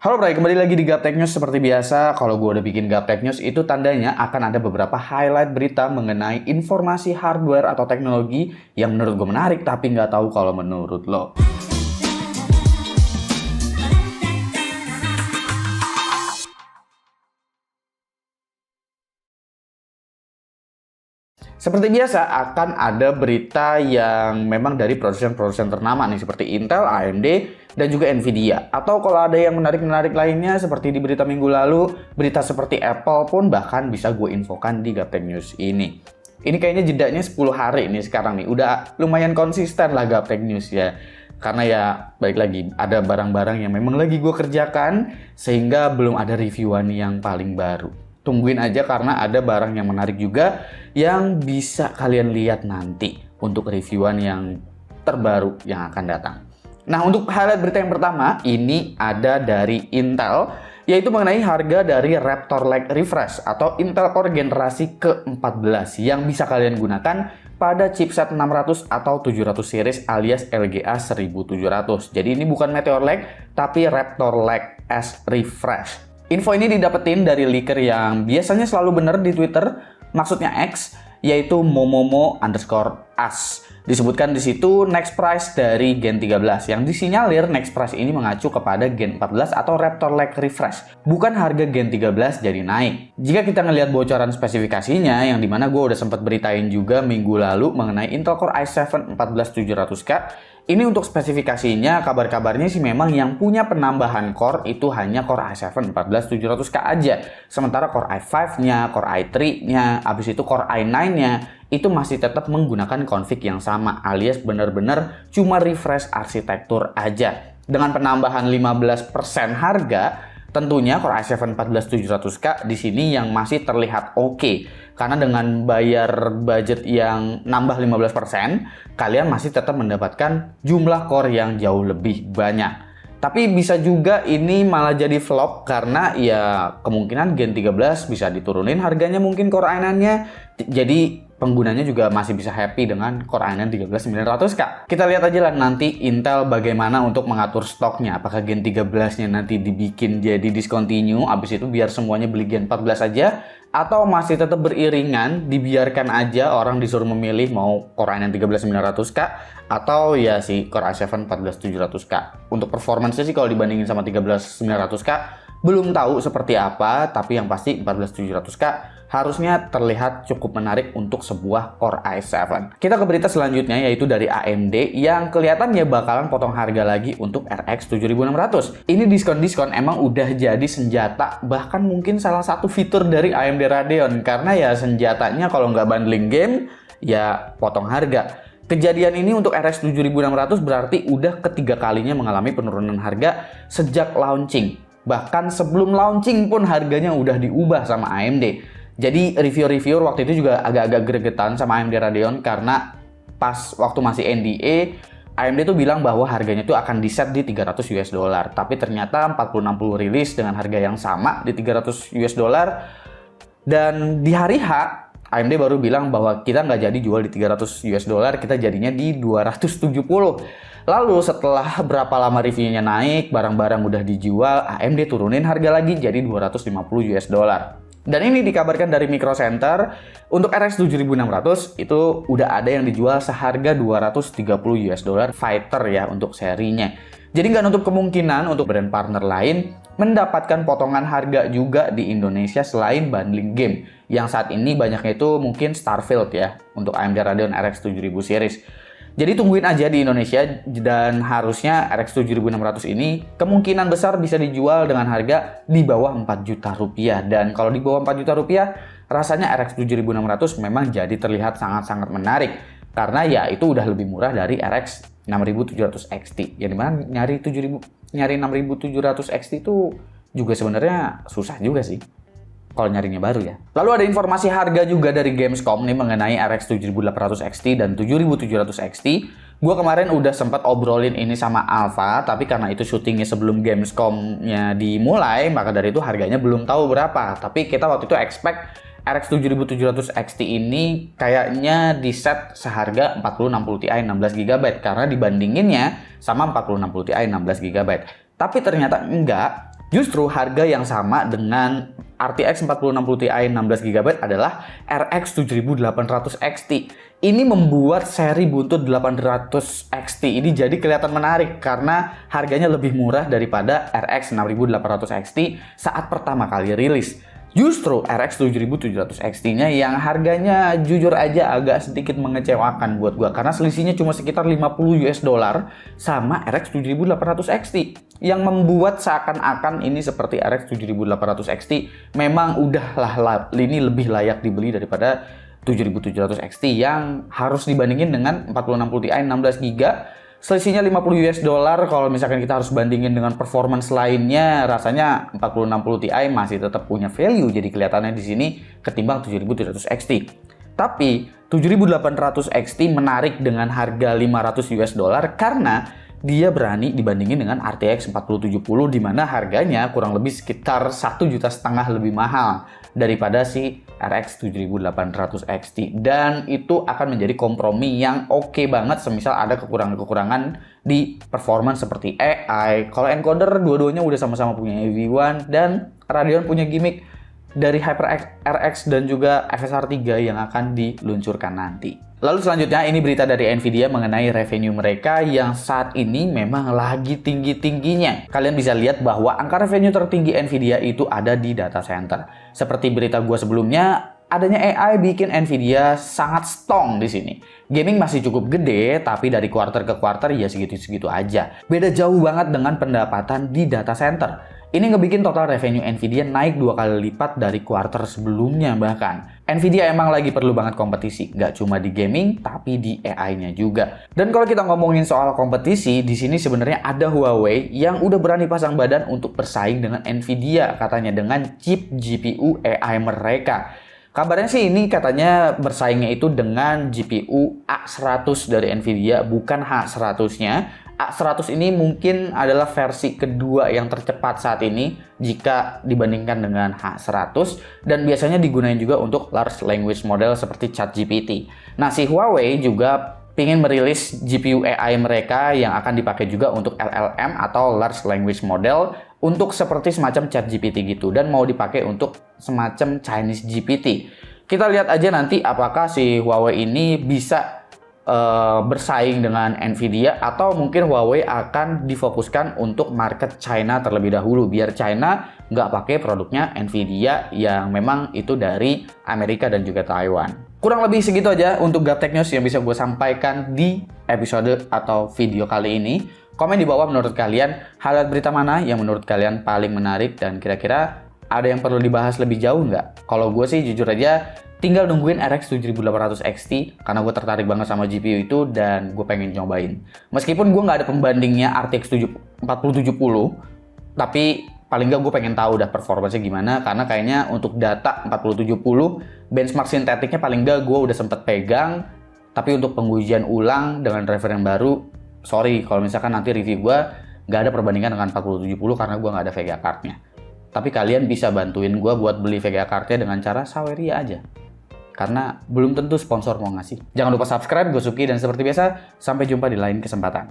Halo Bray, kembali lagi di Gaptek News. Seperti biasa, kalau gue udah bikin Gaptek News, itu tandanya akan ada beberapa highlight berita mengenai informasi hardware atau teknologi yang menurut gue menarik, tapi nggak tahu kalau menurut lo. Seperti biasa, akan ada berita yang memang dari produsen-produsen ternama nih, seperti Intel, AMD, dan juga Nvidia. Atau kalau ada yang menarik-menarik lainnya, seperti di berita minggu lalu, berita seperti Apple pun bahkan bisa gue infokan di Gaptek News ini. Ini kayaknya jedanya 10 hari nih sekarang nih, udah lumayan konsisten lah Gaptek News ya. Karena ya, balik lagi, ada barang-barang yang memang lagi gue kerjakan, sehingga belum ada reviewan yang paling baru. Tungguin aja karena ada barang yang menarik juga yang bisa kalian lihat nanti untuk reviewan yang terbaru yang akan datang. Nah, untuk highlight berita yang pertama ini ada dari Intel, yaitu mengenai harga dari Raptor Lake Refresh atau Intel Core generasi ke-14 yang bisa kalian gunakan pada chipset 600 atau 700 series alias LGA 1700. Jadi ini bukan Meteor Lake tapi Raptor Lake S Refresh. Info ini didapetin dari leaker yang biasanya selalu benar di Twitter, maksudnya X, yaitu momomo_as. Disebutkan di situ next price dari Gen 13, yang disinyalir next price ini mengacu kepada Gen 14 atau Raptor Lake Refresh, bukan harga Gen 13 jadi naik. Jika kita ngelihat bocoran spesifikasinya, yang dimana gue udah sempat beritain juga minggu lalu mengenai Intel Core i7 14700K, ini untuk spesifikasinya, kabar-kabarnya sih memang yang punya penambahan core itu hanya Core i7 14700K aja. Sementara Core i5-nya, Core i3-nya, habis itu Core i9-nya, itu masih tetap menggunakan config yang sama, alias benar-benar cuma refresh arsitektur aja. Dengan penambahan 15% harga, tentunya Core i7 14700K di sini yang masih terlihat oke. Karena dengan bayar budget yang nambah 15%, kalian masih tetap mendapatkan jumlah core yang jauh lebih banyak. Tapi bisa juga ini malah jadi flop karena ya kemungkinan Gen 13 bisa diturunin harganya mungkin Core i9-nya. Jadi penggunanya juga masih bisa happy dengan Core i9 13900K. Kita lihat aja lah nanti Intel bagaimana untuk mengatur stoknya. Apakah Gen 13-nya nanti dibikin jadi discontinue, abis itu biar semuanya beli Gen 14 aja, atau masih tetap beriringan, dibiarkan aja orang disuruh memilih mau Core i9 13900K atau ya si Core i7 14700K. Untuk performance sih kalau dibandingin sama 13900K belum tahu seperti apa, tapi yang pasti 14700K harusnya terlihat cukup menarik untuk sebuah Core i7. Kita ke berita selanjutnya yaitu dari AMD yang kelihatannya bakalan potong harga lagi untuk RX 7600. Ini diskon-diskon emang udah jadi senjata, bahkan mungkin salah satu fitur dari AMD Radeon, karena ya senjatanya kalau nggak bundling game ya potong harga. Kejadian ini untuk RX 7600 berarti udah ketiga kalinya mengalami penurunan harga sejak launching. Bahkan sebelum launching pun harganya udah diubah sama AMD. Jadi reviewer waktu itu juga agak-agak gregetan sama AMD Radeon karena pas waktu masih NDA, AMD tuh bilang bahwa harganya tuh akan di-set di 300 US dollar. Tapi ternyata 4060 rilis dengan harga yang sama di 300 US dollar. Dan di hari H, AMD baru bilang bahwa kita nggak jadi jual di 300 US dollar, kita jadinya di 270. Lalu setelah berapa lama reviewnya naik, barang-barang udah dijual, AMD turunin harga lagi jadi 250 US dollar. Dan ini dikabarkan dari Micro Center, untuk RX 7600 itu udah ada yang dijual seharga 230 US dollar fighter ya untuk serinya. Jadi nggak nutup kemungkinan untuk brand partner lain mendapatkan potongan harga juga di Indonesia selain bundling game. Yang saat ini banyaknya itu mungkin Starfield ya untuk AMD Radeon RX 7000 series. Jadi tungguin aja di Indonesia dan harusnya RX 7600 ini kemungkinan besar bisa dijual dengan harga di bawah 4 juta rupiah. Dan kalau di bawah 4 juta rupiah, rasanya RX 7600 memang jadi terlihat sangat-sangat menarik. Karena ya itu udah lebih murah dari RX 6700 XT. Yang dimana nyari 6700 XT itu juga sebenarnya susah juga sih kalau nyarinya baru ya. Lalu ada informasi harga juga dari Gamescom nih mengenai RX 7800 XT dan 7700 XT. Gue kemarin udah sempat obrolin ini sama Alpha, tapi karena itu syutingnya sebelum Gamescom-nya dimulai, maka dari itu harganya belum tahu berapa. Tapi kita waktu itu expect RX 7700 XT ini kayaknya di set seharga 4060 Ti 16GB karena dibandinginnya sama 4060 Ti 16GB. Tapi ternyata enggak. Justru harga yang sama dengan RTX 4060 Ti 16GB adalah RX 7800 XT. Ini membuat seri buntut 800 XT ini jadi kelihatan menarik karena harganya lebih murah daripada RX 6800 XT saat pertama kali rilis. Justru RX 7700 XT-nya yang harganya jujur aja agak sedikit mengecewakan buat gua karena selisihnya cuma sekitar $50 sama RX 7800 XT yang membuat seakan-akan ini seperti RX 7800 XT memang udahlah ini lebih layak dibeli daripada 7700 XT yang harus dibandingin dengan 4060 Ti 16GB. Selisihnya $50 kalau misalkan kita harus bandingin dengan performance lainnya, rasanya 4060 Ti masih tetap punya value jadi kelihatannya di sini ketimbang 7700 XT. Tapi 7800 XT menarik dengan harga $500 karena dia berani dibandingin dengan RTX 4070 di mana harganya kurang lebih sekitar 1,5 juta lebih mahal daripada si RX 7800 XT, dan itu akan menjadi kompromi yang oke banget semisal ada kekurangan-kekurangan di performance seperti AI. Kalau encoder dua-duanya udah sama-sama punya AV1 dan Radeon punya gimmick dari HyperX RX dan juga FSR 3 yang akan diluncurkan nanti. Lalu selanjutnya ini berita dari Nvidia mengenai revenue mereka yang saat ini memang lagi tinggi-tingginya. Kalian bisa lihat bahwa angka revenue tertinggi Nvidia itu ada di data center. Seperti berita gua sebelumnya, adanya AI bikin Nvidia sangat strong di sini. Gaming masih cukup gede, tapi dari quarter ke quarter ya segitu-segitu aja. Beda jauh banget dengan pendapatan di data center. Ini ngebikin total revenue Nvidia naik 2 kali lipat dari quarter sebelumnya bahkan. Nvidia emang lagi perlu banget kompetisi, nggak cuma di gaming, tapi di AI-nya juga. Dan kalau kita ngomongin soal kompetisi, di sini sebenarnya ada Huawei yang udah berani pasang badan untuk bersaing dengan Nvidia, katanya dengan chip GPU AI mereka. Kabarnya sih ini katanya bersaingnya itu dengan GPU A100 dari Nvidia, bukan H100-nya. A100 ini mungkin adalah versi kedua yang tercepat saat ini jika dibandingkan dengan H100 dan biasanya digunakan juga untuk large language model seperti ChatGPT. Nah, si Huawei juga ingin merilis GPU AI mereka yang akan dipakai juga untuk LLM atau large language model untuk seperti semacam ChatGPT gitu dan mau dipakai untuk semacam Chinese GPT. Kita lihat aja nanti apakah si Huawei ini bisa bersaing dengan Nvidia atau mungkin Huawei akan difokuskan untuk market China terlebih dahulu biar China nggak pakai produknya Nvidia yang memang itu dari Amerika dan juga Taiwan. Kurang lebih segitu aja untuk Gaptek News yang bisa gue sampaikan di episode atau video kali ini. Komen di bawah menurut kalian highlight berita mana yang menurut kalian paling menarik dan kira-kira ada yang perlu dibahas lebih jauh nggak? Kalau gue sih jujur aja tinggal nungguin RX 7800 XT karena gue tertarik banget sama GPU itu dan gue pengen nyobain. Meskipun gue nggak ada pembandingnya RTX 4070, tapi paling nggak gue pengen tahu dah performanya gimana karena kayaknya untuk data 4070 benchmark sintetiknya paling nggak gue udah sempet pegang, tapi untuk pengujian ulang dengan driver yang baru, sorry kalau misalkan nanti review gue nggak ada perbandingan dengan 4070 karena gue nggak ada VGA card-nya. Tapi kalian bisa bantuin gue buat beli VGA card-nya dengan cara Saweria aja. Karena belum tentu sponsor mau ngasih. Jangan lupa subscribe, gue Suki, dan seperti biasa, sampai jumpa di lain kesempatan.